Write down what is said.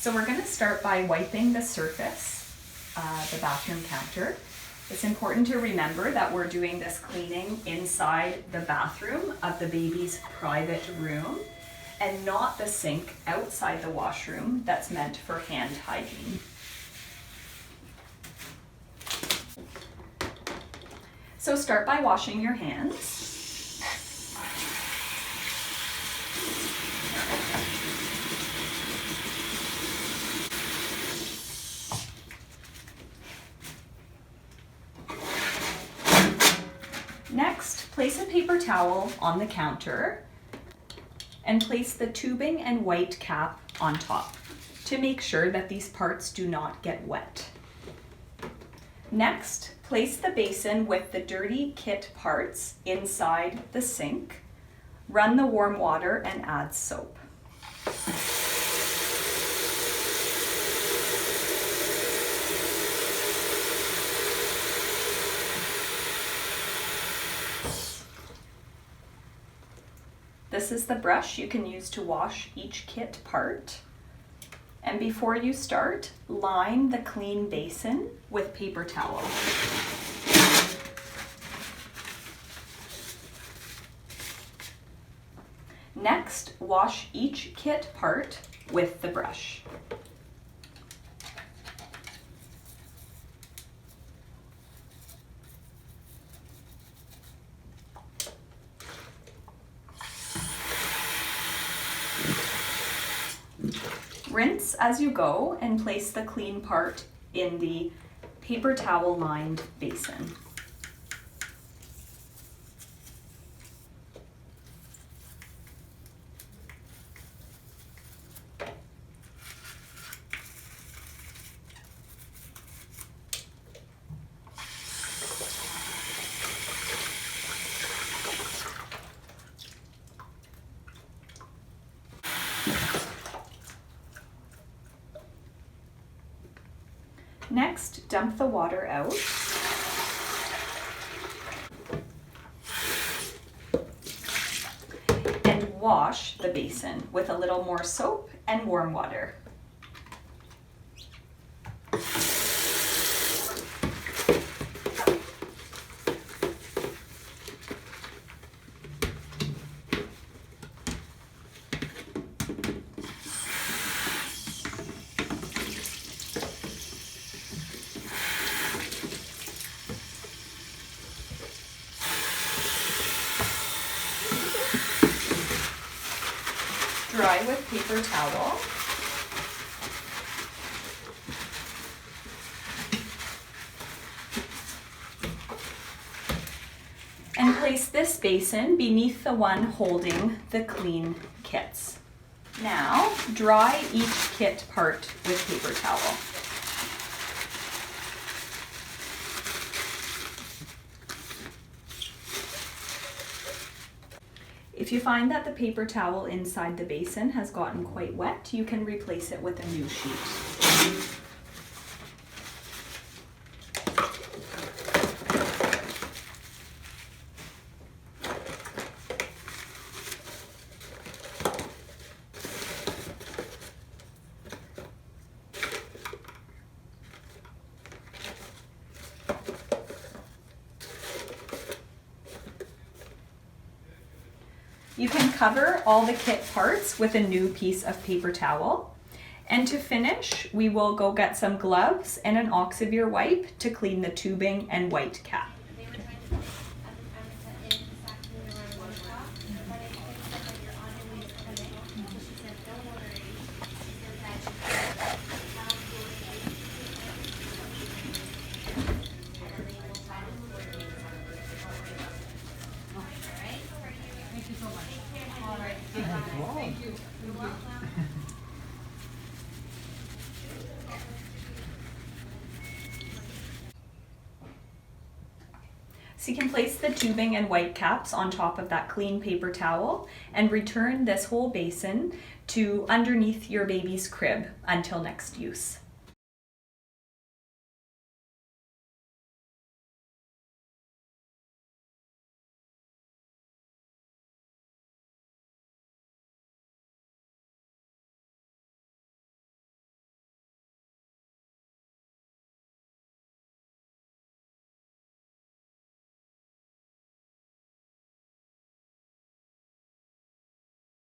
So we're going to start by wiping the surface, the bathroom counter. It's important to remember that we're doing this cleaning inside the bathroom of the baby's private room and not the sink outside the washroom that's meant for hand hygiene. So start by washing your hands. Next, place a paper towel on the counter and place the tubing and white cap on top to make sure that these parts do not get wet. Next, place the basin with the dirty kit parts inside the sink. Run the warm water and add soap. This is the brush you can use to wash each kit part. And before you start, line the clean basin with paper towel. Next, wash each kit part with the brush. Rinse as you go and place the clean part in the paper towel lined basin. Next, dump the water out. And wash the basin with a little more soap and warm water. Dry with paper towel. And place this basin beneath the one holding the clean kits. Now, dry each kit part with paper towel. If you find that the paper towel inside the basin has gotten quite wet, you can replace it with a new sheet. You can cover all the kit parts with a new piece of paper towel. And to finish, we will go get some gloves and an Oxivir wipe to clean the tubing and white cap. Thank you. You're welcome. So you can place the tubing and white caps on top of that clean paper towel and return this whole basin to underneath your baby's crib until next use.